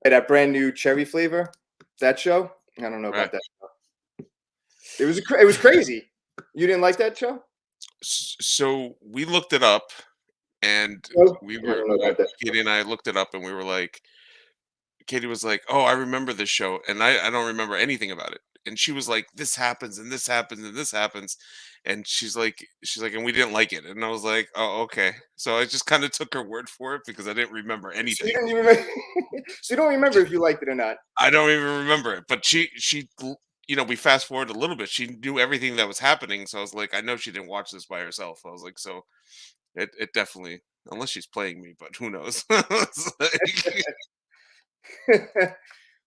That brand new cherry flavor, that show. I don't know Right. about that show. It was crazy. You didn't like that show? So we looked it up, and No? we I were don't know about that. Katie and I looked it up, and we were like, Katie was like, "Oh, I remember this show," and I don't remember anything about it. And she was like, "This happens, and this happens, and this happens," and she's like, "And we didn't like it." And I was like, "Oh, okay." So I just kind of took her word for it because I didn't remember So you anything. didn't even remember, so you don't remember if you liked it or not. I don't even remember it. But we fast forward a little bit. She knew everything that was happening, so I was like, I know she didn't watch this by herself. I was like, so it definitely, unless she's playing me, but who knows? It's like-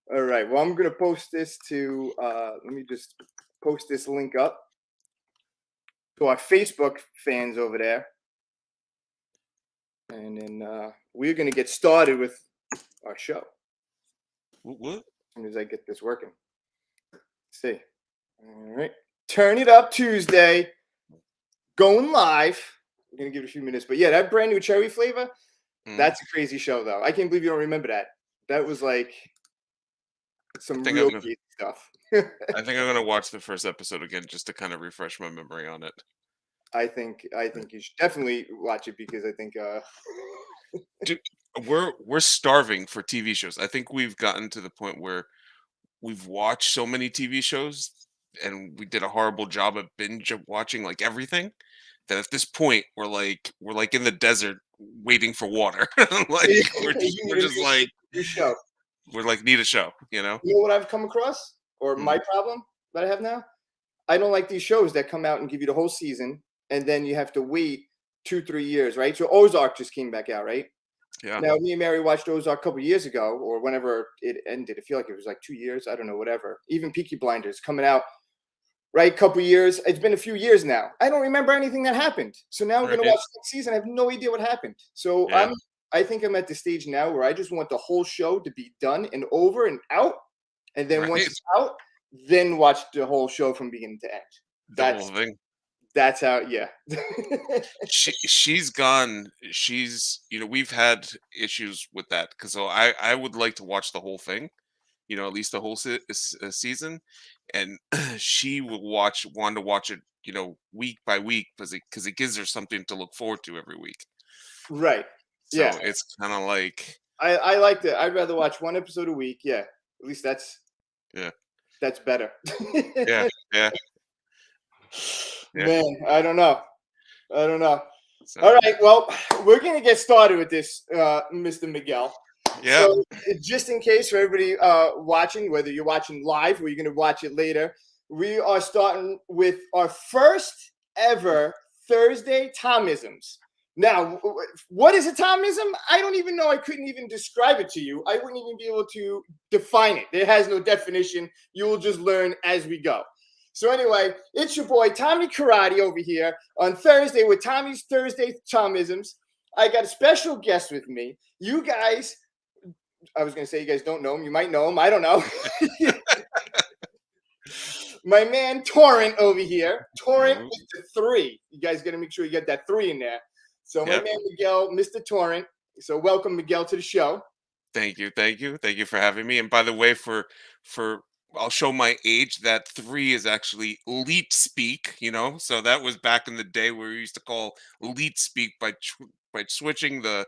All right. Well, I'm gonna post this to. Let me just post this link up to our Facebook fans over there, and then we're gonna get started with our show what? as soon as I get this working. Let's see. All right. Turn it up Tuesday. Going live. We're gonna give it a few minutes, but yeah, that brand new cherry flavor. Mm. That's a crazy show, though. I can't believe you don't remember that. That was like I some think real I'm gonna, crazy stuff. I think I'm gonna watch the first episode again just to kind of refresh my memory on it. I think you should definitely watch it because I think Dude, we're starving for TV shows. I think we've gotten to the point where we've watched so many TV shows and we did a horrible job of binge watching like everything that at this point we're like in the desert waiting for water. Like we're just, you we're need a just like new show. we're like need a show, you know? You know what I've come across, or Mm. my problem that I have now? I don't like these shows that come out and give you the whole season, and then you have to wait 2-3 years, right? So Ozark just came back out, right? Yeah. Now me and Mary watched Ozark a couple years ago, or whenever it ended. I feel like it was like 2 years. I don't know, whatever. Even Peaky Blinders coming out, right? Couple years. It's been a few years now. I don't remember anything that happened. So now I'm gonna Right. watch the next season. I have no idea what happened. So Yeah. I think I'm at the stage now where I just want the whole show to be done and over and out. And then once Right. it's out, then watch the whole show from beginning to end. The whole That's thing. that's how, yeah. She's gone. We've had issues with that because so I would like to watch the whole thing, at least the whole season, and she will want to watch it, week by week because it gives her something to look forward to every week. Right. Yeah. So it's kind of like, I like that. I'd rather watch one episode a week. Yeah. At least yeah, that's better. yeah, yeah, yeah. Man, I don't know. I don't know. So All right. Well, we're gonna get started with this, Mr. Miguel. yeah, So, just in case for everybody watching, whether you're watching live or you're going to watch it later, we are starting with our first ever Thursday Tomisms. Now, what is a Tomism? I don't even know. I couldn't even describe it to you. I wouldn't even be able to define it. It has no definition. You will just learn as we go. So anyway, it's your boy Tommy Karate over here on Thursday with Tommy's Thursday Tomisms. I got a special guest with me. You guys, I was going to say you guys don't know him. You might know him. I don't know. My man Torrent over here. Torrent with the 3. You guys got to make sure you get that 3 in there. So my Yep. man Miguel, Mr. Torrent. So welcome, Miguel, to the show. Thank you, thank you, thank you for having me. And by the way, for I'll show my age. That 3 is actually leet speak. So that was back in the day where we used to call leet speak by switching the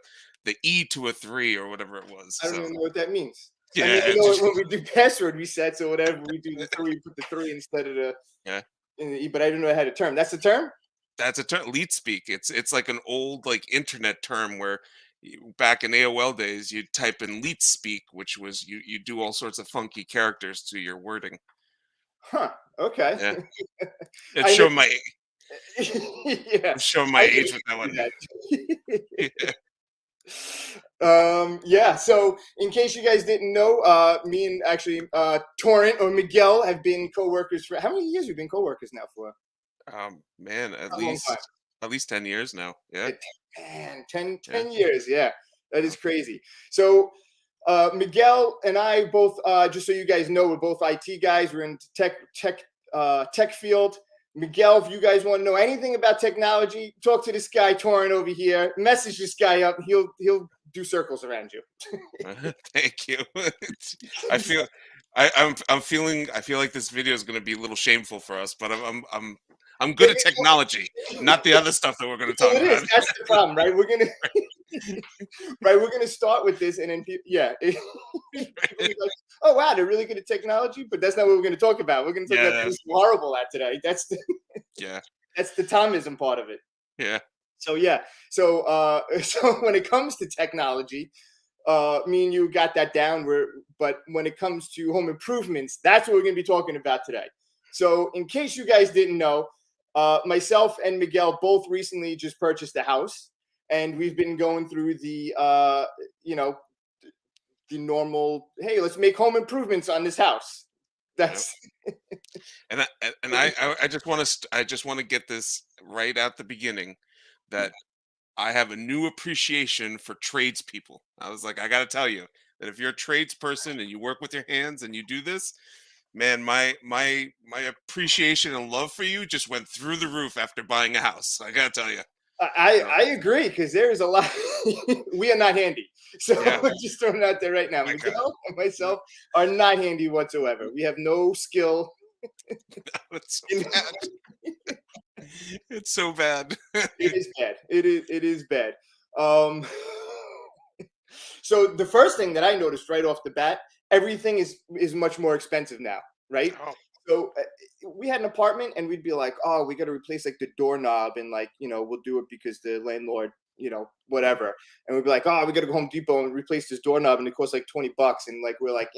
e to a 3 or whatever it was. I don't So even know what that means. I mean, yeah, I know when we do password resets or whatever, we do the 3, put the 3 instead of the yeah. in the E, but I didn't know it had a term. That's the term? That's a term, leet speak. It's like an old like internet term where back in AOL days you type in leet speak, which was you do all sorts of funky characters to your wording. Huh. Okay. Yeah, it's I showing my yeah. I'm showing my I age didn't with that do one. that. Yeah. Yeah, so in case you guys didn't know, me and actually Torrent or Miguel have been co-workers for how many years? We've been co-workers now for Man, a long time. at least 10 years now. Yeah. Man, 10 Yeah. years. Yeah, that is crazy. So Miguel and I both, just so you guys know, we're both IT guys. We're in tech field. Miguel, if you guys want to know anything about technology, talk to this guy Torrent over here. Message this guy up. He'll do circles around you. Thank you. I feel I'm feeling I feel like this video is going to be a little shameful for us, but I'm good at technology, not the other stuff that we're going to Well, talk it is. about. That's the problem, right? We're gonna right. We're gonna start with this, and then yeah, people be like, "Oh wow, they're really good at technology," but that's not what we're gonna talk about. We're gonna talk about Yes. things we're horrible at today. Yeah. That's the Tomism part of it. Yeah. So yeah, so so when it comes to technology, me and you got that down. But when it comes to home improvements, that's what we're going to be talking about today. So in case you guys didn't know, myself and Miguel both recently just purchased a house, and we've been going through the you know the normal. Hey, let's make home improvements on this house. Yep. That's And I just want to get this right at the beginning that I have a new appreciation for tradespeople. I was like, I got to tell you that if you're a tradesperson and you work with your hands and you do this, man, my appreciation and love for you just went through the roof after buying a house. I got to tell you. So, I agree because there is a lot. We are not handy, so yeah, we're just throwing it out there right now. my God, Miguel and myself are not handy whatsoever. We have no skill. it's so In, bad. It's so bad. it is bad. It is bad. Um, so the first thing that I noticed right off the bat, everything is much more expensive now, right? Oh, So we had an apartment, and we'd be like, "Oh, we got to replace like the doorknob, and like we'll do it because the landlord, whatever." And we'd be like, "Oh, we got to go Home Depot and replace this doorknob, and it costs like $20." And like we're like,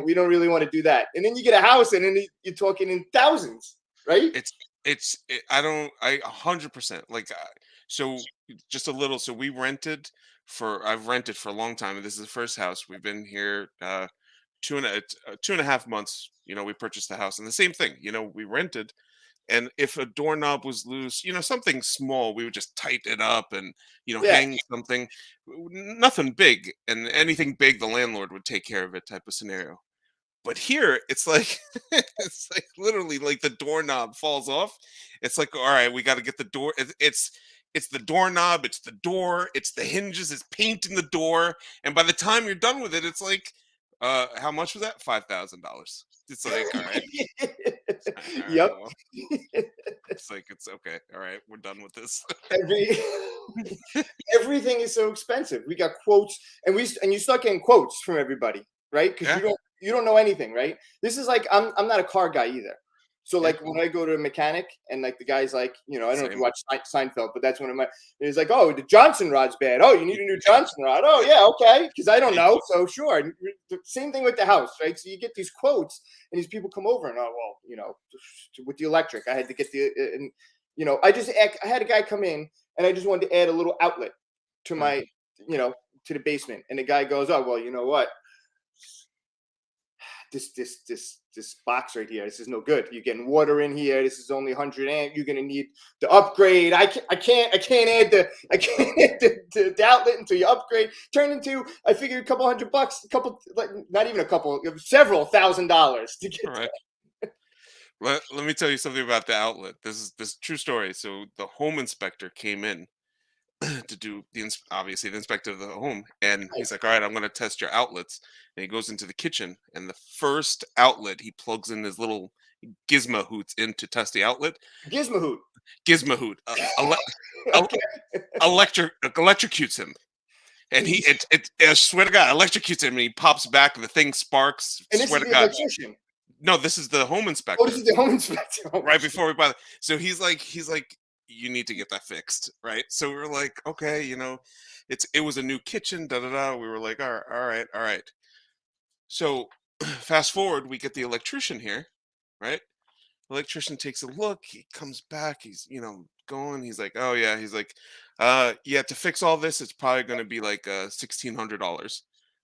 we don't really want to do that." And then you get a house, and then you're talking in thousands, right? I don't, I 100% like, so just a little, so I've rented for a long time. And this is the first house. We've been here, 2.5 months, we purchased the house and the same thing, we rented. And if a doorknob was loose, something small, we would just tighten it up and, Yeah. hang something, nothing big, and anything big, the landlord would take care of it type of scenario. But here, it's like it's like literally like the doorknob falls off. It's like, all right, we got to get the door. It's the doorknob, it's the door, it's the hinges, it's paint in the door, and by the time you're done with it, it's like, how much was that? $5,000. It's like, all right, all right, Yep. well, it's like it's okay, all right, we're done with this. Every everything is so expensive. We got quotes, and you start getting quotes from everybody, right? Because Yeah, you don't know anything, right? This is like I'm not a car guy either. So yeah, like when I go to a mechanic and like the guy's like, I don't know if you same. watch Seinfeld, but that's one of my. He's like, oh, the Johnson rod's bad. Oh, you need a new Johnson rod. Oh yeah, okay, because I don't know, so sure. And same thing with the house, right? So you get these quotes, and these people come over and with the electric, I had to get and I had a guy come in and I just wanted to add a little outlet to Mm. my, to the basement. And the guy goes, "Oh, well, you know what? This box right here. This is no good. You're getting water in here. This is only 100 amp. You're gonna need the upgrade. I can't add the outlet until you upgrade. Turn into I figured a couple $100, a couple like not even a couple, several $1,000s to get All right. Let me tell you something about the outlet. This is true story. So the home inspector came in to do obviously the inspector of the home, and right. he's like, all right, I'm going to test your outlets. And he goes into the kitchen, and the first outlet he plugs in his little gizmo hoots in to test the outlet. Gizmahoot. Gizmo hoot, Okay. electrocutes him, and I swear to God, electrocutes him, and he pops back, and the thing sparks. And this Swear is to the God, electrician. no, this is the home Oh, this inspector. is the home inspector. Oh, Right before we buy it. So he's like, you need to get that fixed, right? So we were like, okay, it was a new kitchen, da da da. We were like, all right, all right, all right. So fast forward, we get the electrician here, right? Electrician takes a look, he comes back, he's going, he's like, oh yeah, he's like, yeah, to fix all this, it's probably gonna be like $1,600.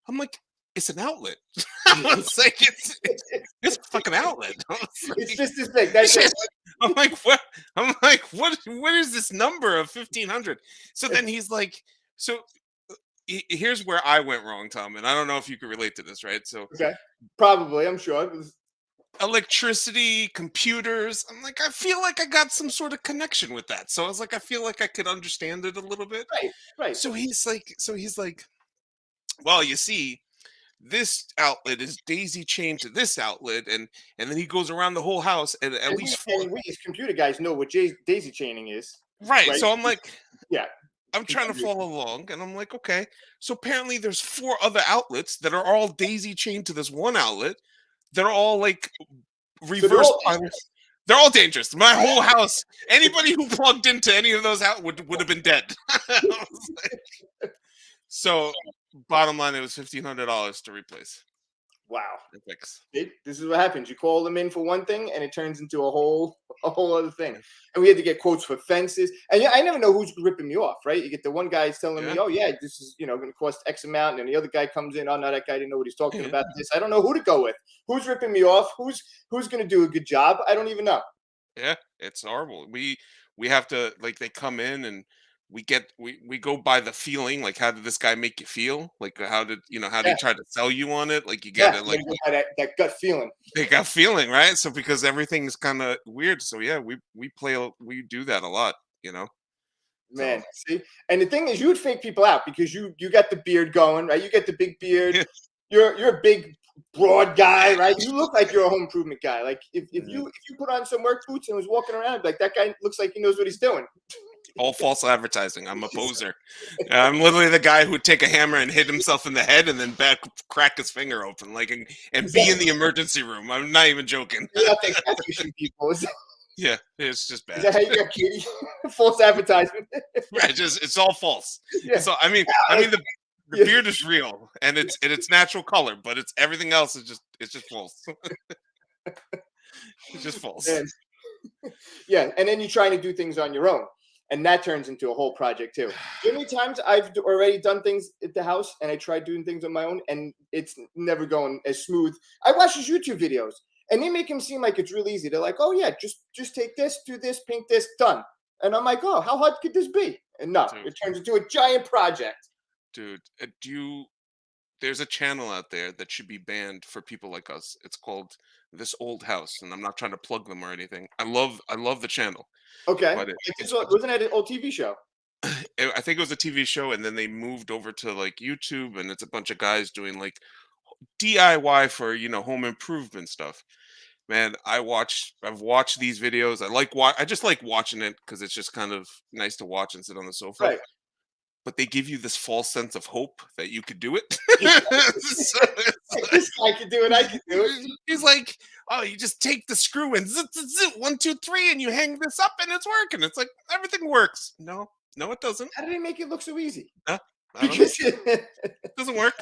I'm like, it's an outlet. I was like, it's a fucking outlet. I was it's like, just this big. That's it. I'm like, what? I'm like, what is this number of 1,500? So then he's like, so here's where I went wrong, Tom, and I don't know if you can relate to this, right? So Okay. Probably, I'm sure. It was, electricity, computers. I'm like, I feel like I got some sort of connection with that. So I was like, I feel like I could understand it a little bit. right. Right. So he's like, well, you see, this outlet is daisy chained to this outlet, and then he goes around the whole house, and at And least four. we as computer guys know what daisy chaining is, Right. right? So I'm like, Yeah, I'm trying to computers. follow along, and I'm like, okay. So apparently, there's four other outlets that are all daisy chained to this one outlet. They're all like So they're reverse all pilot. They're all dangerous. My whole house, anybody who plugged into any of those out would have been dead. I was like- so, bottom line, it was $1,500 to replace wow. and fix. This is what happens. You call them in for one thing, and it turns into a whole other thing. And we had to get quotes for fences. And yeah, I never know who's ripping me off, right? You get the one guy telling me, Yeah, "Oh yeah, this is going to cost X amount," and then the other guy comes in, "Oh no, that guy didn't know what he's talking yeah, about." This I don't know who to go with. Who's ripping me off? Who's going to do a good job? I don't even know. yeah. It's horrible. We have to, like, they come in and we go by the feeling. Like, how did this guy make you feel? Like, how did Yeah, he try to sell you on it? Like, you get yeah. it. You Like, gotta go by that gut feeling. they got feeling, right? So because everything's kind of weird. So yeah, we do that a lot. You know. So Man, see, and the thing is, you would fake people out because you got the beard going, right? You get the big beard. yeah. You're a big, broad guy, right? You look like you're a home improvement guy. Like if Mhm. you put on some work boots and was walking around, like that guy looks like he knows what he's doing. All false advertising. I'm a poser. I'm literally the guy who'd take a hammer and hit himself in the head and then crack his finger open, like, and Is be that, in the emergency room. I'm not even joking. you're out there catfishing people? Yeah, it's just Is bad. that how you got Katie? False advertisement. Right, it's all false. Yeah, So I like, mean the yeah, beard is real and it's natural color, but it's everything else is just false. It's just false. man. Yeah, and then you're trying to do things on your own, and that turns into a whole project too. Do you know how many times already done things at the house, and I tried doing things on my own, and it's never going as smooth. I watch his YouTube videos, and they make him seem like it's real easy. They're like, "Oh yeah, just take this, do this, paint this, done." And I'm like, "Oh, how hard could this be?" And no, Dude, it turns into a giant project. dude, do you there's a channel out there that should be banned for people like us. It's called This Old House, and I'm not trying to plug them or anything. I love the channel, Okay, but like it's wasn't that an old TV show? I think it was a TV show, and then they moved over to like YouTube, and it's a bunch of guys doing like DIY for home improvement stuff. Man, I've watched these videos. I just like watching it because it's just kind of nice to watch and sit on the sofa. Right. But they give you this false sense of hope that you could do it. So Like, this guy can do it. I can do it. he's like, "Oh, you just take the screw and zit, zit, zit, 1, 2, 3, and you hang this up, and it's working." It's like everything works. No, no, it doesn't. How do they make it look so easy? No, I don't know. Because It doesn't work.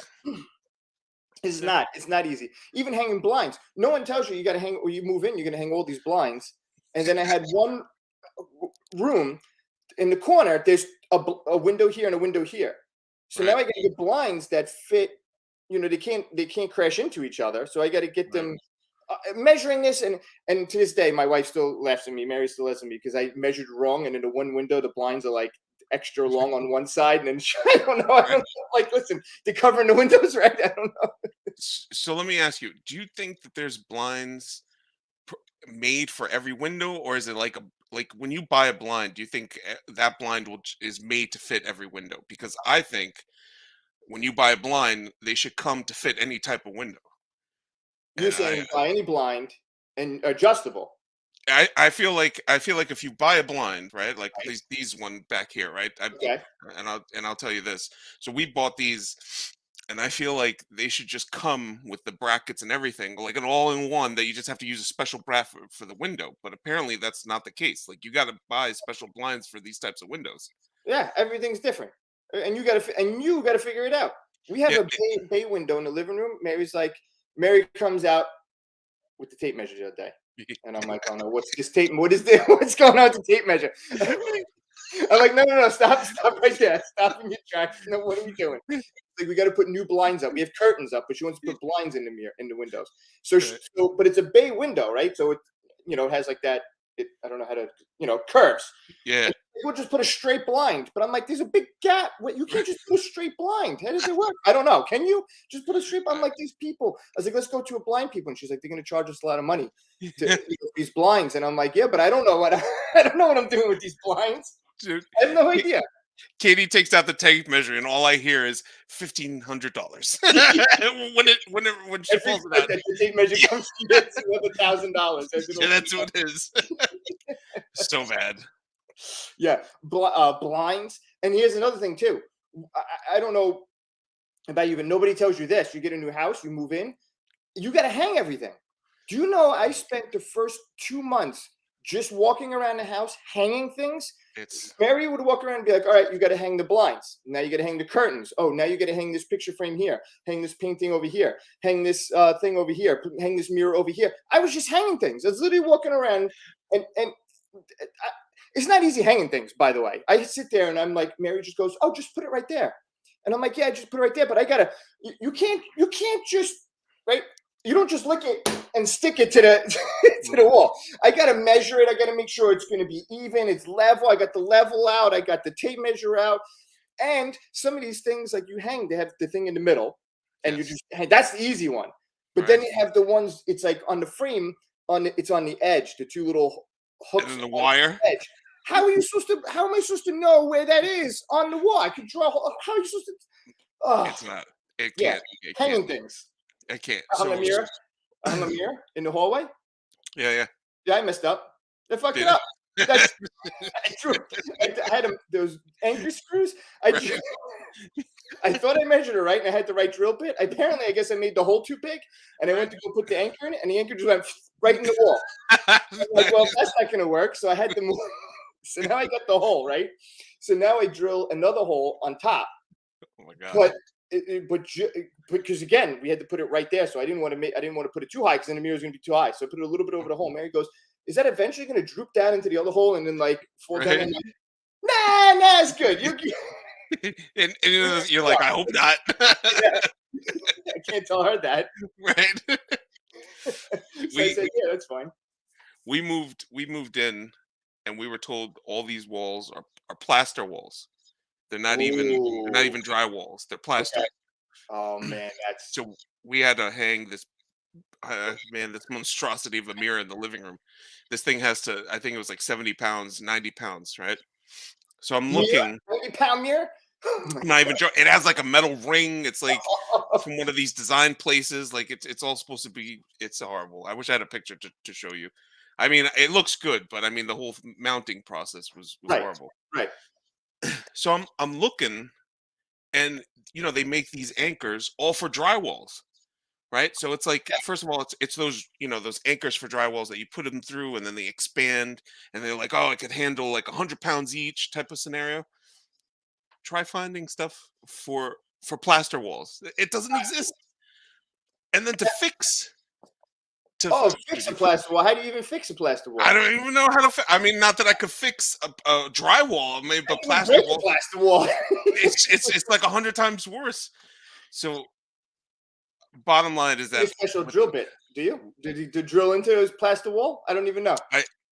it's Yeah. not. It's not easy. Even hanging blinds. No one tells you got to hang, or you move in, you're going to hang all these blinds. And then I had one room in the corner. There's a window here and a window here. So now Right, I got to get blinds that fit. They can't crash into each other. So I got to get right. them measuring this. And to this day, my wife still laughs at me. Mary still laughs at me because I measured wrong. And in the one window, the blinds are like extra long on one side, and then I don't know. I don't Right. know. Like, listen, they're covering the windows, right? I don't know. So let me ask you: do you think that there's blinds made for every window, or is it like when you buy a blind? Do you think that blind is made to fit every window? Because I think when you buy a blind, they should come to fit any type of window. You're And saying buy any blind and adjustable, I feel like if you buy a blind, right, like right? these one back here, right, Okay. and I'll tell you this. So we bought these, and I feel like they should just come with the brackets and everything, like an all-in-one that you just have to use a special bracket for the window. But apparently that's not the case. Like, you got to buy special blinds for these types of windows. Yeah, everything's different, and you gotta figure it out. We have Yeah, a bay window in the living room. Mary comes out with the tape measure the other day, and I'm like, oh no, what's this tape? What is this? What's going on with the tape measure? I'm like, no, stop right there, stop in your tracks. No, what are we doing? Like, we got to put new blinds up. We have curtains up, but she wants to put blinds in the windows. So, right. but it's a bay window, right? So it has like that. I don't know how to, curves. Yeah. And we'll just put a straight blind, but I'm like, there's a big gap. What, you can't just put a straight blind. How does it work? I don't know. Can you just put a straight? I'm like, these people. I was like, let's go to a blind people, and she's like, they're going to charge us a lot of money to these blinds, and I'm like, yeah, but I don't know what I don't know what I'm doing with these blinds. Dude, I have no idea. Katie takes out the tape measure, and all I hear is $1,500 when she I pulls figured it out. that the tape measure comes to you, it's another $1,000. Yeah, that's what it is. So bad. Yeah, blinds. And here's another thing too. I don't know about you, but nobody tells you this. You get a new house, you move in, you got to hang everything. Do you know I spent the first 2 months just walking around the house hanging things? It's Mary would walk around and be like, all right, you got to hang the blinds. Now you got to hang the curtains. Oh, now you got to hang this picture frame here, hang this painting over here, hang this thing over here, hang this mirror over here. I was just hanging things. I was literally walking around and it's not easy hanging things, by the way. I sit there and I'm like, Mary just goes, oh, just put it right there. And I'm like, yeah, just put it right there. But I gotta, you can't just, right? You don't just lick it and stick it to the to the wall. I gotta measure it. I gotta make sure it's gonna be even. It's level. I got the level out. I got the tape measure out. And some of these things, like you hang, they have the thing in the middle, and you just that's the easy one. But then you have the ones. It's like on the frame, it's on the edge, the two little hooks and then the on wire. the edge. How am I supposed to know where that is on the wall? I could draw. How are you supposed to? Oh, It's not. It yeah, can't. It hanging can't. things. I can't. I hung a mirror. I hung a mirror in the hallway. Yeah. Yeah, I messed up. I fucked it Did up. it? That's, I had those anchor screws. Right. I thought I measured it right, and I had the right drill bit. Apparently, I guess I made the hole too big, and I went to go put the anchor in it, and the anchor just went right in the wall. I'm like, well, that's not going to work. So I had to move. So now I got the hole right. So now I drill another hole on top. Oh my god! But because again, we had to put it right there, so I didn't want to put it too high because then the mirror was going to be too high. So I put it a little bit over the hole. Mary goes, "Is that eventually going to droop down into the other hole and then like fall down?" And nah, it's good. And you're like, I hope not. Yeah. I can't tell her that. Right. So I said, yeah, that's fine. We moved in, and we were told all these walls are plaster walls. They're not even dry walls. They're plaster. Okay. Oh man, that's So we had to hang this this monstrosity of a mirror in the living room. This thing has to, I think it was like 70 pounds, 90 pounds, right? So I'm looking. 90-pound mirror. I'm not even joking. It has like a metal ring. It's like from one of these design places. Like it's all supposed to be. It's horrible. I wish I had a picture to show you. I mean, it looks good, but I mean, the whole mounting process was Right. horrible. Right. So I'm looking, and they make these anchors all for drywalls, right? So it's like, first of all, it's those those anchors for drywalls that you put them through, and then they expand, and they're like, oh, it could handle like 100 pounds each type of scenario. Try finding stuff for plaster walls. It doesn't exist. And then to fix fix a plaster wall. How do you even fix a plaster wall? I don't even know how to I mean, not that I could fix a drywall, maybe a plaster wall. Plaster wall. it's like 100 times worse. So bottom line is that a special drill bit. Do you? Did you drill into his plaster wall? I don't even know.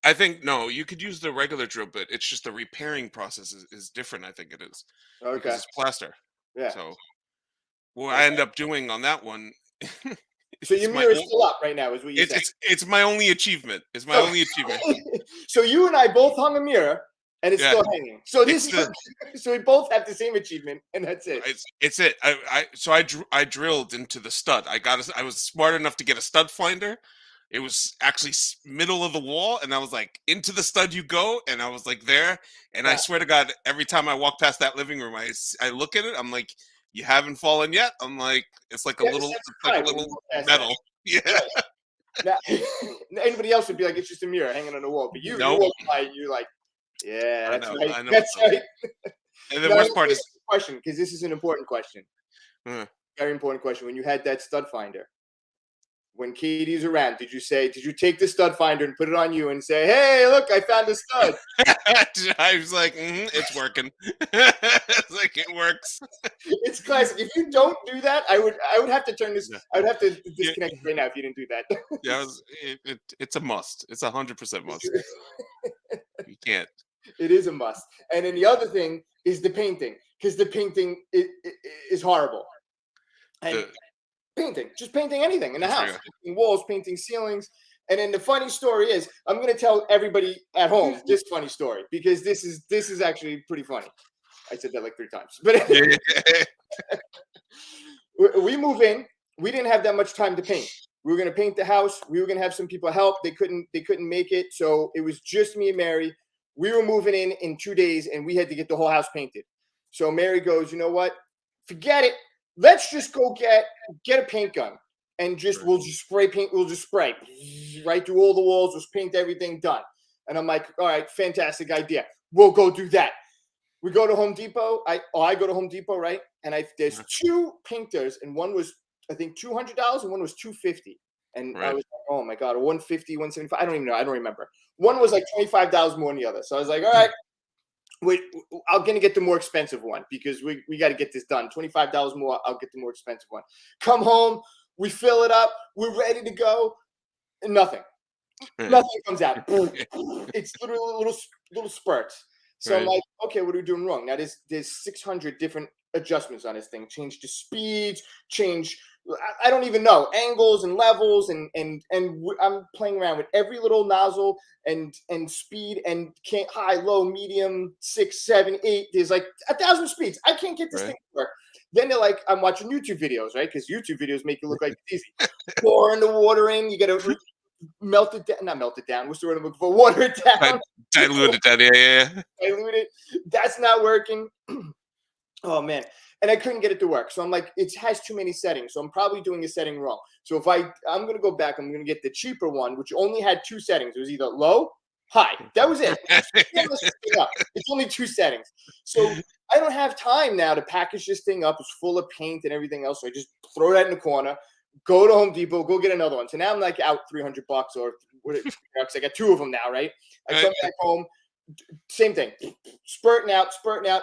I think no, you could use the regular drill bit. It's just the repairing process is different. I think it is. Okay. Because it's plaster. Yeah. So what I end up doing on that one. So your mirror is still up right now, is what you're saying? It's my only achievement. It's my only achievement. So you and I both hung a mirror, and it's still hanging. So so we both have the same achievement, and that's it. It's it. I drilled into the stud. I was smart enough to get a stud finder. It was actually middle of the wall, and I was like, into the stud you go, and I was like there, and I swear to God, every time I walk past that living room, I look at it, I'm like, you haven't fallen yet? I'm like, it's like a little metal. Yeah. Now, anybody else would be like, it's just a mirror hanging on the wall, but you walk by, you're like, yeah, that's right. I know that's right. And the worst part is question, because this is an important question. Very important question. When you had that stud finder, when Katie's around, did you take the stud finder and put it on you and say, hey, look, I found a stud? I was like, it's working. It's like, it works. It's classic. If you don't do that, I would have to turn this. I would have to disconnect right now if you didn't do that. Yeah, it's a must. It's 100% must. You can't. It is a must. And then the other thing is the painting, because the painting is horrible. And just painting anything in the house, painting walls, painting ceilings. And then the funny story is, I'm going to tell everybody at home this funny story, because this is actually pretty funny. I said that like 3 times. But Yeah. we move in. We didn't have that much time to paint. We were going to paint the house. We were going to have some people help. They couldn't make it. So it was just me and Mary. We were moving in 2 days, and we had to get the whole house painted. So Mary goes, you know what? Forget it. Let's just go get a paint gun and we'll just spray paint. We'll just spray right through all the walls. Just paint everything, done. And I'm like, all right, fantastic idea. We'll go do that. We go to Home Depot. I go to Home Depot, right? And there's 2 painters, and one was I think $200, and one was $250. And I Right. was like, oh my god, 150, 175. I don't even know. I don't remember. One was like $25 more than the other. So I was like, all right, wait, I'm gonna get the more expensive one because we got to get this done. $25 more. I'll get the more expensive one. Come home. We fill it up. We're ready to go. And nothing. Nothing comes out. It's literally little spurts. So I'm Right. like, okay, what are we doing wrong? Now there's 600 different adjustments on this thing. Change the speeds, change I don't even know angles and levels, and I'm playing around with every little nozzle and speed and high, low, medium, 6, 7, 8. There's like 1,000 speeds. I can't get this thing to work. Then they're like, I'm watching YouTube videos, right? Because YouTube videos make it look like it's easy. Pouring the water in, you got to melt it down, not melt it down. What's the word I'm looking for? Water it down. Diluted that. Yeah. Dilute it. That's not working. Oh man. And I couldn't get it to work. So I'm like, it has too many settings. So I'm probably doing a setting wrong. So if I'm gonna go back, I'm gonna get the cheaper one, which only had 2 settings. It was either low, high. That was it. It's only 2 settings. So I don't have time now to package this thing up. It's full of paint and everything else. So I just throw that in the corner, go to Home Depot, go get another one. So now I'm like out $300 or what? I got 2 of them now, right? I come back home. Same thing, spurting out.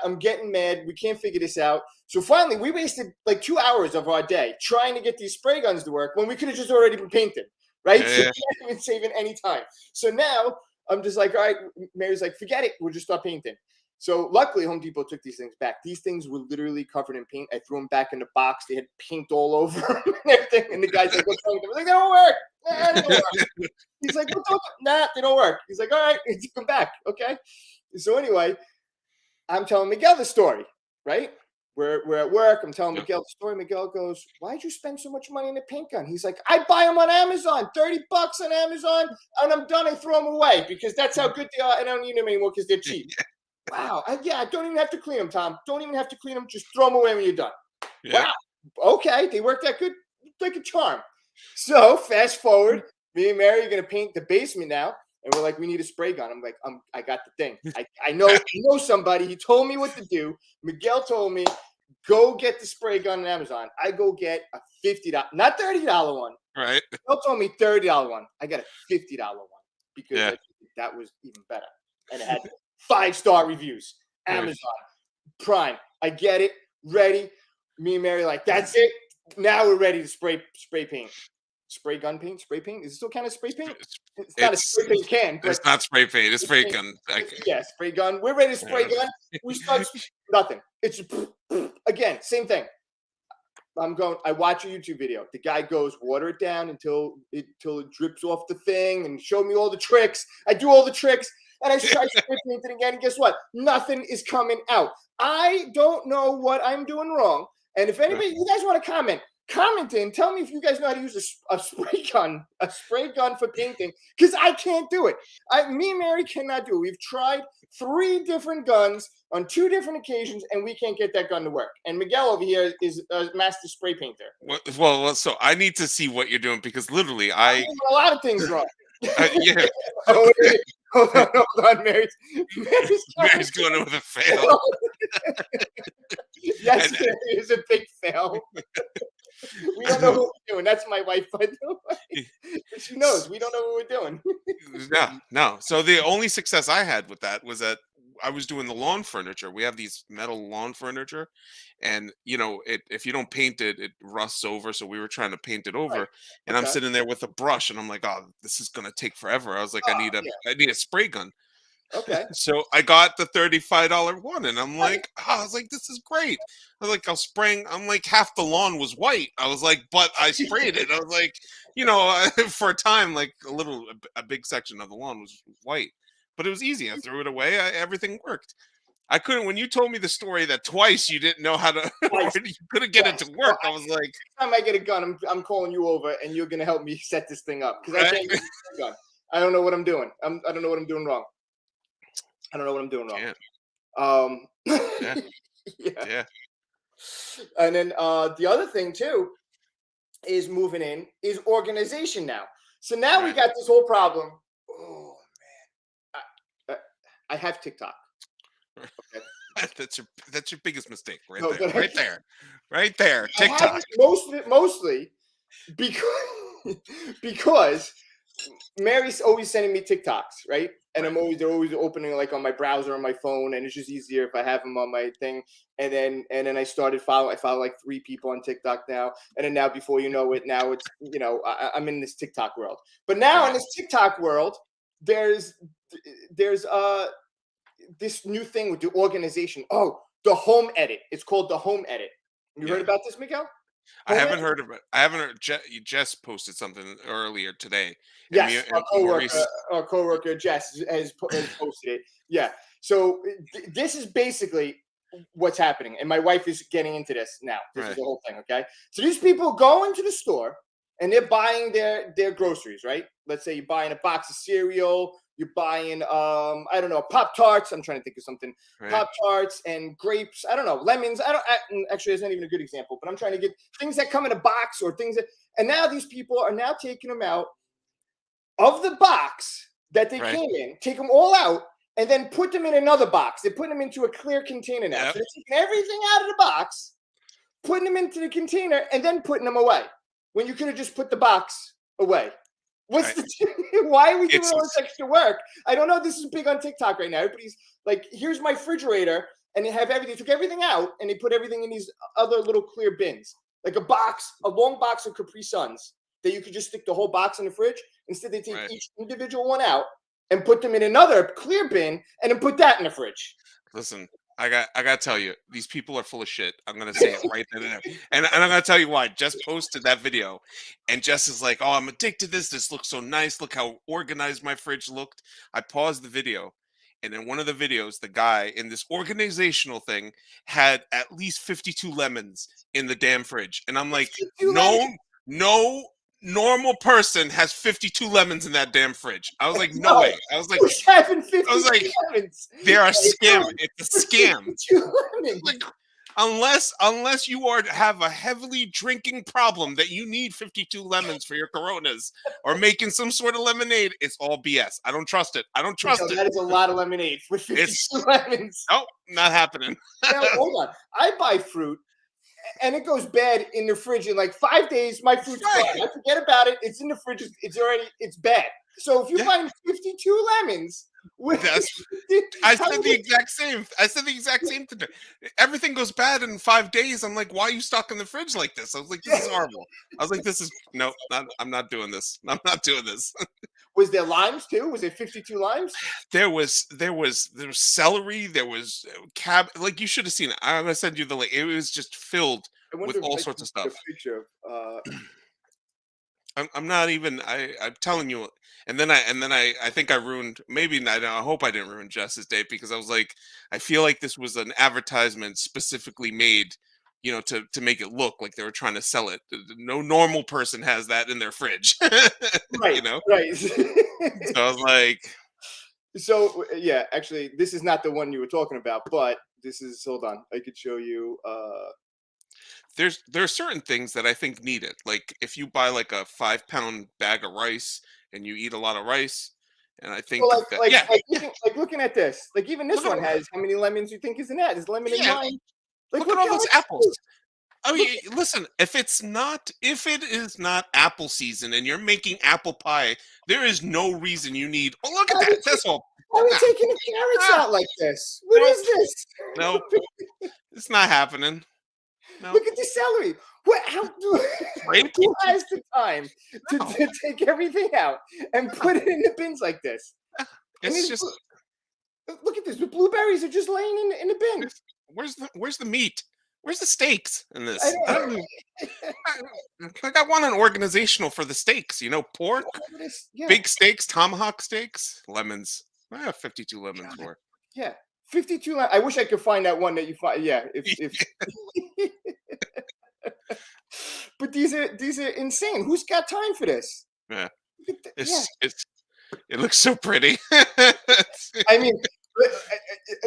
I'm getting mad. We can't figure this out. So finally, we wasted like 2 hours of our day trying to get these spray guns to work when we could have just already been painted, right? Yeah. So we haven't even saving any time. So now I'm just like, all right. Mary's like, forget it. We'll just start painting. So luckily, Home Depot took these things back. These things were literally covered in paint. I threw them back in the box. They had paint all over them and everything. And the guy's like, what's wrong with them? I was like, they don't work. Nah, they don't work. He's like, nah, they don't work. He's like, all right, come back. Okay. So anyway, I'm telling Miguel the story, right? We're at work. I'm telling Miguel the story. Miguel goes, why'd you spend so much money on a paint gun? He's like, I buy them on Amazon, $30 on Amazon, and I'm done. I throw them away because that's how good they are. And I don't need them anymore because they're cheap. Wow. I don't even have to clean them, Tom. Don't even have to clean them. Just throw them away when you're done. Yeah. Wow. Okay. They work that good. Like a charm. So fast forward, me and Mary are going to paint the basement now. And we're like, we need a spray gun. I'm like, I got the thing. I know somebody. He told me what to do. Miguel told me, go get the spray gun on Amazon. I go get a $50, not $30 one. Right. Miguel told me $30 one. I got a $50 one because that was even better. And it had 5-star reviews. Amazon Prime. I get it. Ready. Me and Mary like, that's it. Now we're ready to spray paint. Spray gun paint? Spray paint? Is it still kind of spray paint? It's not a spray paint can. But it's not spray paint. It's spray gun. Yeah, spray gun. We're ready to spray gun. We start nothing. It's again, same thing. I watch a YouTube video. The guy goes, water it down until it drips off the thing and show me all the tricks. I do all the tricks. And I try spray painting again. And guess what? Nothing is coming out. I don't know what I'm doing wrong. And if anybody, you guys want to comment in, tell me if you guys know how to use a spray gun for painting, because I can't do it. Me and Mary cannot do it. We've tried 3 different guns on 2 different occasions, and we can't get that gun to work. And Miguel over here is a master spray painter. Well, so I need to see what you're doing because literally I'm doing a lot of things wrong. Yeah. Hold on, Mary's going in with a fail. Yes, it is a big fail. We don't know what we're doing. That's my wife, by the way. She knows we don't know what we're doing. No. So the only success I had with that was that I was doing the lawn furniture. We have these metal lawn furniture, and if you don't paint it, it rusts over. So we were trying to paint it over, and I'm sitting there with a brush, and I'm like, "Oh, this is gonna take forever." I was like, "I need a spray gun." Okay. So I got the $35 one, and I'm like, I was like, this is great. I was like, I'm like, half the lawn was white. I was like, but I sprayed it. I was like, for a time, like a big section of the lawn was white, but it was easy. I threw it away. Everything worked. I couldn't. When you told me the story that twice you didn't know how to, or Twice, you couldn't get it twice. to So work, I was like, time I get a gun, I'm calling you over, and you're gonna help me set this thing up because I right? can't get a gun. I don't know what I'm doing. I don't know what I'm doing wrong. I don't know what I'm doing wrong. Yeah, Um, yeah, yeah. yeah. And then the other thing too is moving in is organization now. So now we Right. got this whole problem. Oh, I, I I have TikTok. Okay. That's your biggest mistake right No, there. but Right there. Right there. I have TikTok. it mostly because because Mary's always sending me TikToks, right? And Right. they're always opening like on my browser on my phone, and it's just easier if I have them on my thing. And then I follow like 3 people on TikTok now, and then now before you know it, now it's I'm in this TikTok world. But now in Right. this TikTok world, there's there's this new thing with the organization. Oh, the home edit. It's called the home edit. You heard Yeah. about this, Miguel? I Home haven't edit? heard of it. I haven't heard. You just posted something earlier today, and me Yes, and Maurice. our coworker Jess has posted it. Yeah. So this is basically what's happening, and my wife is getting into this now. This is Right. the whole thing. Okay. So these people go into the store and they're buying their groceries, right? Let's say you're buying a box of cereal, you're buying I don't know, Pop Tarts. I'm trying to think of something. Right. Pop Tarts and grapes. I don't know, lemons. Actually, that's not even a good example, but I'm trying to get things that come in a box or things that. And now these people are now taking them out of the box that they Right. came in, take them all out, and then put them in another box. They put them into a clear container now. So Yep. they're taking everything out of the box, putting them into the container, and then putting them away. When you could have just put the box away. What's Right. the why are we doing It's all this extra work? I don't know. This is big on TikTok right now. Everybody's like, here's my refrigerator, and they have everything. They took everything out and they put everything in these other little clear bins. Like a long box of Capri Suns that you could just stick the whole box in the fridge. Instead, they take right. each individual one out and put them in another clear bin and then put that in the fridge. Listen, I got to tell you, these people are full of shit. I'm gonna say it right then and there, and I'm gonna tell you why. Jess posted that video, and Jess is like, "Oh, I'm addicted to this. This looks so nice. Look how organized my fridge looked." I paused the video, and in one of the videos, the guy in this organizational thing had at least 52 lemons in the damn fridge, and I'm like, 52 lemons. "No, no." Normal person has 52 lemons in that damn fridge. I was like, no No, way. who's having I was 52 like, lemons? they're a What are you scam. doing It's a for scam. 52 lemons? Like unless you are have a heavily drinking problem that you need 52 lemons for your coronas or making some sort of lemonade, it's all BS. I don't trust it. I don't trust it. That is a lot of lemonade with 52 It's lemons. nope, not happening. Now, hold on. I buy fruit and it goes bad in the fridge in like 5 days. My fruit's Right. gone. I forget about it. It's in the fridge. It's bad. So if you're Yeah. buying 52 lemons, That's I said the exact same. I said the exact same thing. Everything goes bad in 5 days. I'm like, why are you stuck in the fridge like this? I was like, this is horrible. I was like, this is no, not, I'm not doing this. I'm not doing this. was there limes too? Was there 52 limes? There was celery, there was cab, like you should have seen it. I'm gonna send you the link. It was just filled I with wonder if all I sorts can of get stuff. a picture of. I'm not even. I'm telling you. And then I think I ruined. Maybe not. I hope I didn't ruin Jess's day because I was like, I feel like this was an advertisement specifically made, to make it look like they were trying to sell it. No normal person has that in their fridge, Right, you know. right. So I was like, So yeah, actually, this is not the one you were talking about, but this is. Hold on, I could show you. there are certain things that I think need it. Like if you buy like a 5 pound bag of rice and you eat a lot of rice, and I Well, think that yeah, yeah. looking at this, like even this Look at one has how many lemons you think is in that? Is lemon in yeah, mine? Like look at all how those much? apples. I Look, mean, listen, if it is not apple season and you're making apple pie, there is no reason you need. Oh, look at why are we, that. That's all. why are we Nah, taking the carrots ah, out like this? What nope, is this? nope. It's not happening. Nope. Look at the celery. What? How? Grape? Who has the time No. to take everything out and put it in the bins like this? And It's just look at this. The blueberries are just laying in the bin. where's the meat? Where's the steaks in I this? I don't. don't even, like I want an organizational for the steaks. Pork, Yeah, big steaks, tomahawk steaks, lemons. I have 52 lemons God, for. yeah. 52. I wish I could find that one that you find. Yeah, if. But these are insane. Who's got time for this? Yeah, Yeah, it looks so pretty. I mean,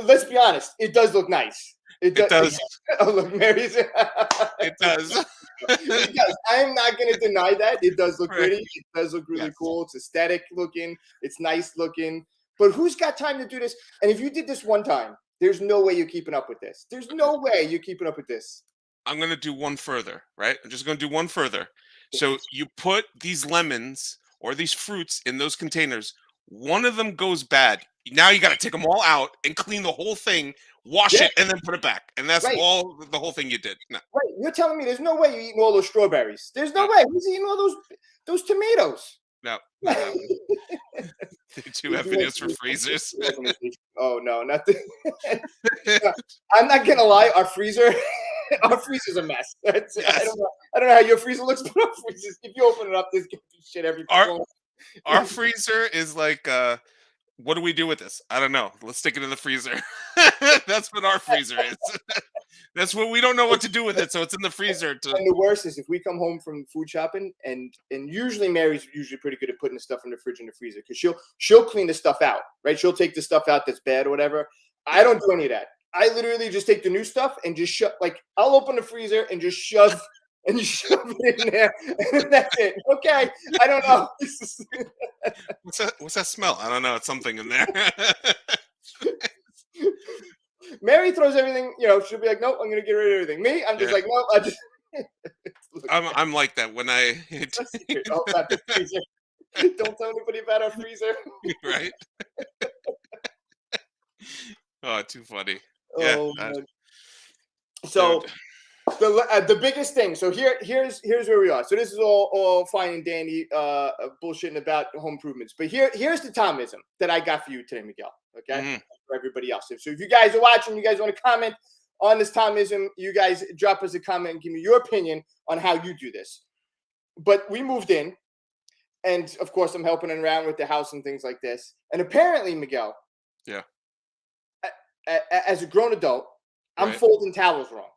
let's be honest. It does look nice. It It does. does. Oh, look, Mary's. It does. It does. I am not going to deny that. It does look Right. pretty. It does look really Yes. cool. It's aesthetic looking. It's nice looking. But who's got time to do this? And if you did this one time, there's no way you're keeping up with this. There's no way you're keeping up with this. I'm going to do one further, right? I'm just going to do one further. So you put these lemons or these fruits in those containers. One of them goes bad. Now you got to take them all out and clean the whole thing, wash Yeah. it, and then put it back. And that's Right. all the whole thing you did. No. Right. You're telling me there's no way you're eating all those strawberries. There's no No. way. Who's eating all those tomatoes? No. Not happening. They do have videos for freezers. Oh no, not the. I'm not gonna lie. Our freezer's a mess. Yes. I don't know how your freezer looks, but our freezers. If you open it up, there's gonna be shit every. Our freezer is like, what do we do with this? I don't know. Let's stick it in the freezer. That's what our freezer is. That's what we don't know what to do with it, so it's in the freezer. And the worst is if we come home from food shopping, and usually Mary's usually pretty good at putting the stuff in the fridge and the freezer because she'll clean the stuff out, right? She'll take the stuff out that's bad or whatever. I don't do any of that. I literally just take the new stuff and just I'll open the freezer and just shove it in there, and that's it. Okay, I don't know. What's that smell? I don't know. It's something in there. Mary throws everything. She'll be like, "Nope, I'm gonna get rid of everything." Me, I'm just like, "Nope, I just." I'm like that when I About the freezer. Don't tell anybody about our freezer. right. Oh, too funny. Yeah. Oh, so the biggest thing. So here's where we are. So this is all fine and dandy, bullshitting about home improvements. But here's the Tomism that I got for you today, Miguel. Okay, for everybody else. So if you guys are watching, you guys want to comment on this Tomism, you guys drop us a comment and give me your opinion on how you do this. But we moved in, and of course I'm helping around with the house and things like this. And apparently, Miguel, Yeah. As a grown adult, I'm Right. folding towels wrong.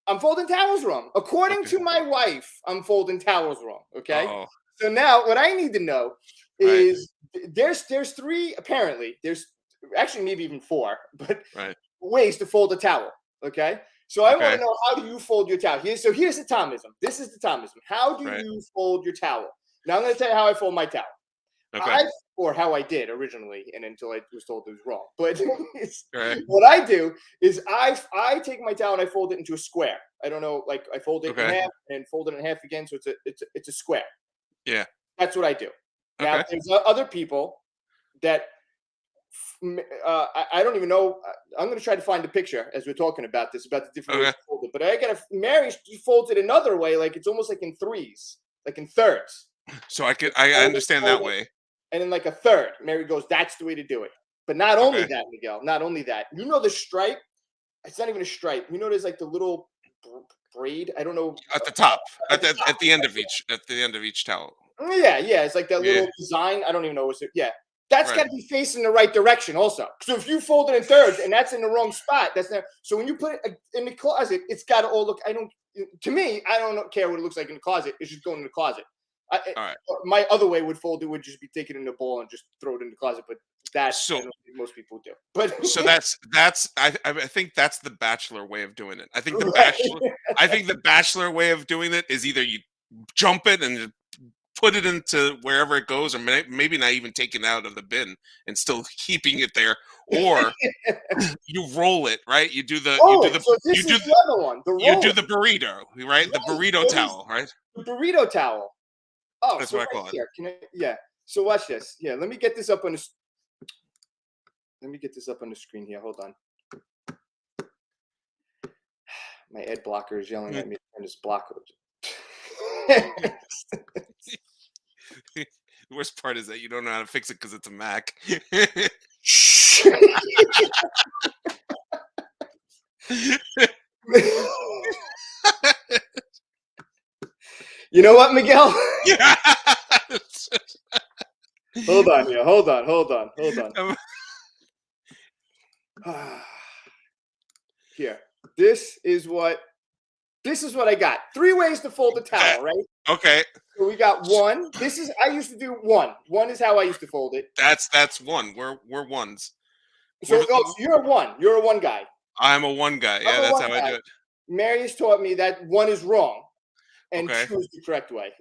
According Okay. to my wife, I'm folding towels wrong. Okay. Uh-oh. So now what I need to know is there's three, apparently, there's actually maybe even four, but Right. ways to fold a towel. Okay. So I want Okay. to know, how do you fold your towel? Here's the Tomism. This is the Tomism. How do Right. you fold your towel? Now I'm going to tell you how I fold my towel. Okay. Or how I did originally, and until I was told it was wrong. But Right. what I do is I take my towel and I fold it into a square. I don't know, like I fold it in Okay. half and fold it in half again, so it's a square. Yeah. That's what I do. Now Okay. there's other people that I don't even know. I'm going to try to find a picture as we're talking about this, about the different ways Okay. to fold it. But I got Mary, she folds it another way, like it's almost like in threes, like in thirds. So I understand that way. And then like a third, Mary goes, "That's the way to do it." But not only Okay. that, Miguel, not only that, the stripe, it's not even a stripe. There's like the little braid. I don't know. At the top. At the end of each towel. Yeah, it's like that Yeah. little design. I don't even know what's it. Yeah. That's Right. got to be facing the right direction also. So if you fold it in thirds and that's in the wrong spot, that's not. So when you put it in the closet, it's got to all look. To me, I don't care what it looks like in the closet. It's just going in the closet. All right. My other way would fold it would just be take it in the bowl and just throw it in the closet, but that's So- I don't think most people do. But So I think that's the bachelor way of doing it. I think the bachelor way of doing it is either you jump it and put it into wherever it goes, or maybe not even taking it out of the bin and still keeping it there, or you roll it, right? You do the so this is the other one. you do the burrito, right? The burrito towel, right? The burrito towel. Oh, That's so what I call it. here. Yeah. So watch this. Yeah, let me get this up on the. Let me get this up on the screen here. Hold on. My ad blocker is yelling at me to turn this block. The worst part is that you don't know how to fix it because it's a Mac. You know what, Miguel? Yeah. Hold on here. Hold on. Here, this is what I got. 3 ways to fold a That towel, right? okay. So we got one. This is I used to do one. One is how I used to fold it. That's one. We're ones. We're So, so you're a one. You're a one guy. I'm a one guy. I'm Yeah, a that's one how I guy. do it. Marius taught me that one is wrong and Okay. two is the correct way.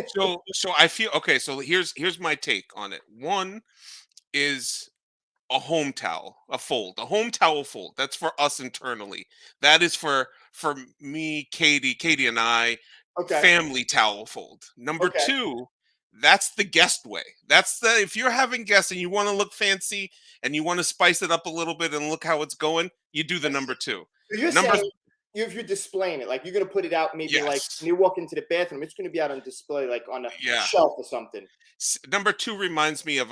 So I feel okay. So here's my take on it. One is a home towel, a fold, a home towel fold. That's for us internally. That is for me, Katie and I, Okay. family towel fold. Number Okay. two, that's the guest way. That's the if you're having guests and you want to look fancy and you want to spice it up a little bit and look how it's going, you do the number two. So you're Number saying if you're displaying it, like you're gonna put it out, maybe like yes, when you walk into the bathroom, it's gonna be out on display, like on a yeah. shelf or something. Number two reminds me of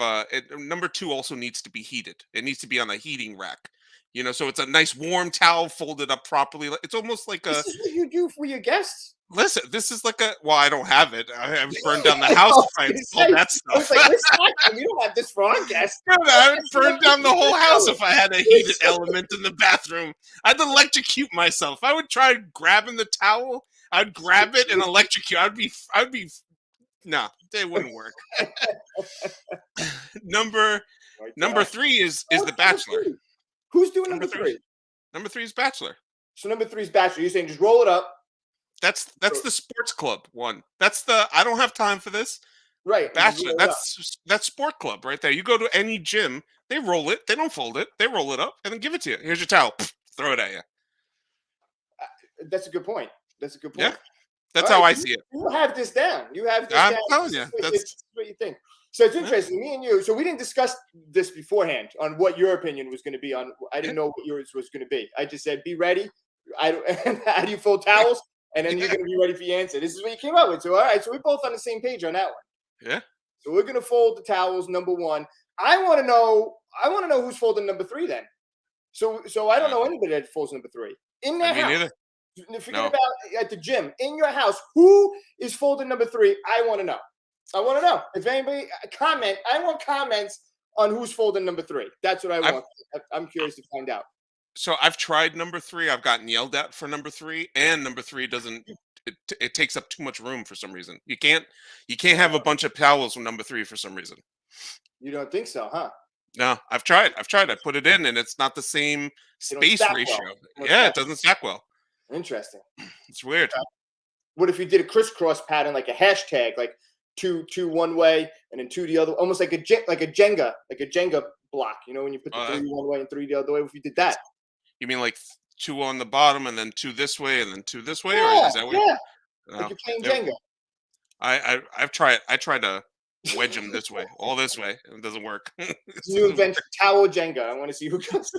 number two also needs to be heated. It needs to be on a heating rack. So it's a nice warm towel folded up properly. It's almost like This a is what you do for your guests. listen. This is like a well, I don't have it. I have burned down the house I if I was installed gonna that say, I was stuff. like, we're slacking. We don't have this for our guests. I would burn down the whole house if I had a heated You're element in the bathroom. I'd electrocute myself. I would try grabbing the towel. I'd grab it and electrocute. I'd be no, they wouldn't work. Number my number God. three is What's the number Bachelor. three? Who's doing Number number three. three? Number three is Bachelor. So number three is Bachelor. You're saying just roll it up. That's the sports club one. That's the I don't have time for this. Right. And just Bachelor. roll it up. That's sport club right there. You go to any gym, they roll it. They don't fold it. They roll it up and then give it to you. Here's your towel. Throw it at you. That's a good point. That's a good Yeah, point. All that's how right, I you, see it. you have this down. You have this I'm down. telling This you, is what, that's it's what you think. So it's yeah, interesting. Me and you. So we didn't discuss this beforehand on what your opinion was going to be on. I yeah, didn't know what yours was going to be. I just said, "Be ready." I don't. How do you fold towels? And then you're yeah, going to be ready for your answer. This is what you came up with. So all right. So we're both on the same page on that one. yeah. So we're going to fold the towels. Number one. I want to know. I want to know who's folding number three then. So I don't Uh, know anybody that folds number three in I their mean, house. neither. Forget No, about at the gym in your house. Who is folding number three? I want to know. I want to know if anybody comment. I want comments on who's folding number three. That's what I I've want. I'm curious to find out. so I've tried number three. I've gotten yelled at for number three, and number three doesn't. It takes up too much room for some reason. You can't have a bunch of towels with number three for some reason. You don't think so, huh? No, I've tried. I've tried. I put it in, and it's not the same They don't space stack well. ratio. They don't Yeah, it stack. doesn't stack well. Interesting. It's weird. Okay. What if you did a crisscross pattern, like a hashtag, like two one way and then two the other, almost like a Jenga block. You know, when you put the Uh, three one way and three the other way. If you did that, you mean like two on the bottom, and then two this way, and then two this way, or yeah, is that what? yeah, like No, you're playing it, Jenga. I've tried. I tried to wedge them this way, all this way, and it doesn't work. It New doesn't invention, work. towel Jenga. I want to see who goes.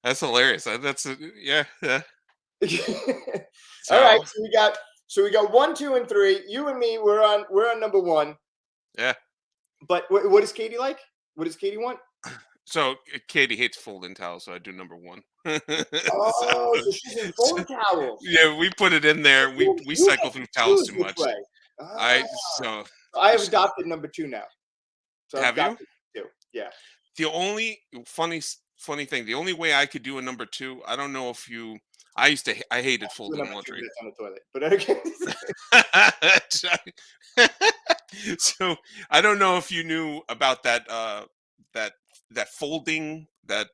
That's hilarious. That's yeah, yeah. All right, So so we got one, two, and three. You and me, we're on number one. yeah. But what does Katie like? What does Katie want? So Katie hates folding towels, so I do number one. so, Oh, so she's in so folding towels. yeah, we put it in there. We You cycle get through to towels choose too which much. way. I Ah, so so I have so adopted number two now. So I've have you? adopted two. Yeah, The only funny thing, the only way I could do a number two, I don't know if you. I hated two folding number two. laundry. That's on the toilet. But okay. So I don't know if you knew about that that folding that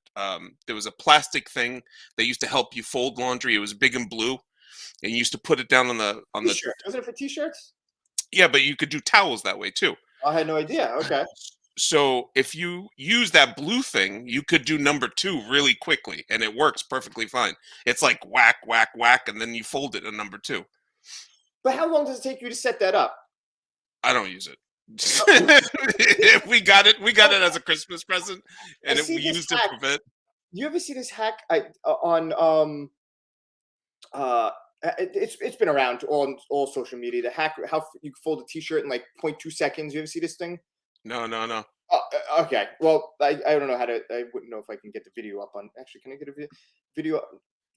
there was a plastic thing that used to help you fold laundry. It was big and blue, and you used to put it down on the T-shirt. Wasn't it for t-shirts? yeah, but you could do towels that way too. I had no idea. Okay. So if you use that blue thing, you could do number two really quickly, and it works perfectly fine. It's like whack, whack, whack, and then you fold it in number two. But how long does it take you to set that up? I don't use it. Uh, We got it. We got it as a Christmas present, I and see we this used it hack. for a bit. You ever see this hack on uh it's been around on all social media. The hack how you fold a t-shirt in like 0.2 seconds. You ever see this thing? No, no, no. Okay. Well, I don't know how to. I wouldn't know if I can get the video up on. Actually, can I get a video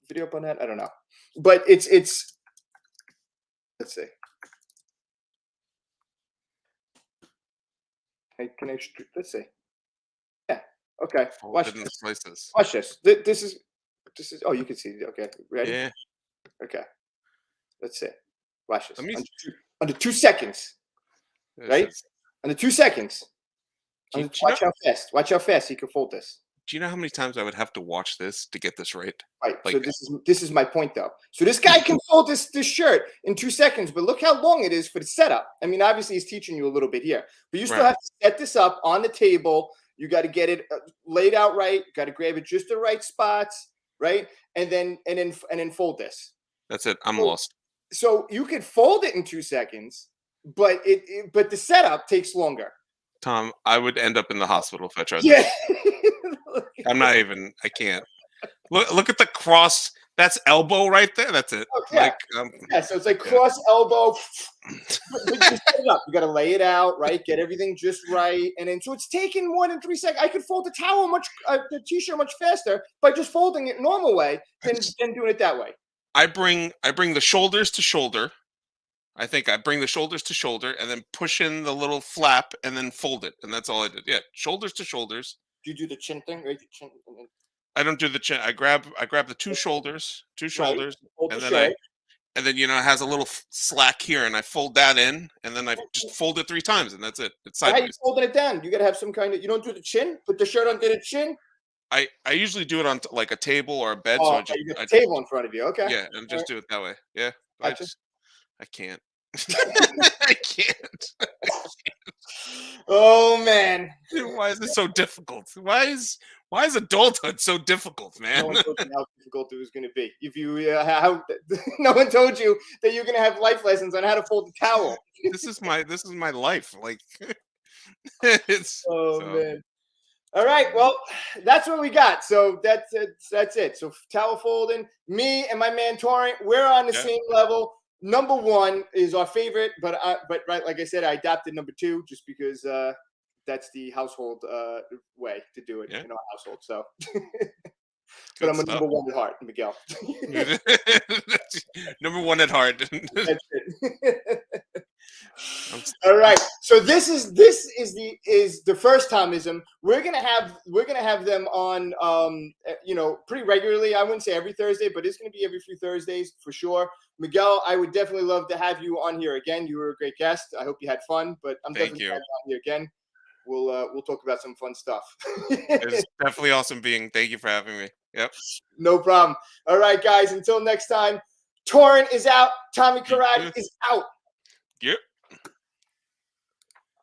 video up on that? I don't know. But it's. Let's see. Can I? Let's see. Yeah. Okay, Fold watch it into this. slices. Watch this. This is. Oh, you can see. Okay, ready? Yeah. Okay, let's see. Watch Let this. me. Under 2 seconds, This right? is. Under 2 seconds. Do you, Watch how fast. Watch how fast you can fold this. do you know how many times I would have to watch this to get this right? Right. So Like, this is my point though. So this guy can fold this shirt in 2 seconds, but look how long it is for the setup. I mean, obviously he's teaching you a little bit here, but you still right. have to set this up on the table. You got to get it laid out right. Got to grab it just the right spots, right? And then fold this. That's it. I'm So, lost. so you could fold it in 2 seconds, but but the setup takes longer. Tom, I would end up in the hospital if I tried Yeah. this. I'm not even. I can't. Look at the cross. That's elbow right there. That's it. Oh, yeah. Like, Yeah, so it's like yeah. cross elbow. But you set it up. You got to lay it out, right? Get everything just right, and then so it's taking more than 3 seconds. I could fold the towel the t-shirt much faster by just folding it normal way than doing it that way. I bring the shoulders to shoulder. I think I bring the shoulders to shoulder and then push in the little flap and then fold it, and that's all I did. Yeah, shoulders to shoulders. Do you do the chin thing, right? The chin, I don't do the chin. I grab the two shoulders, right? Fold the and then shirt. it has a little slack here, and I fold that in, and then I just fold it 3 times, and that's it. It's How you sideways. folding it down? You got to have some kind of. You don't do the chin. Put the shirt under the chin. I usually do it on like a table or a bed, so Oh, I just okay, you got the table in front of you. Okay. yeah, and All just right. do it that way. Yeah, Gotcha. I can't. I can't. Oh man. Dude, why is this so difficult? Why is adulthood so difficult, No man? one told you how difficult it was going to be. If you how no one told you that you're going to have life lessons on how to fold a towel. This is my life. Like it's Oh so man. All right. Well, that's what we got. So that's it. That's it. So towel folding. Me and my man Torrent, we're on the yeah. same level. Number one is our favorite, but right, like I said, I adopted number two just because that's the household way to do it Yeah. in our household. So, but Good I'm a stuff. number one at heart, Miguel. Number one at heart. That's it. All right. So this is the first Tomism. We're gonna have them on pretty regularly. I wouldn't say every Thursday, but it's gonna be every few Thursdays for sure. Miguel, I would definitely love to have you on here again. You were a great guest. I hope you had fun, but I'm Thank definitely you. glad you're on here again. We'll talk about some fun stuff. It's definitely awesome being. Thank you for having me. Yep. No problem. All right, guys. Until next time, Torrent is out. Tommy Karate is out. Yep.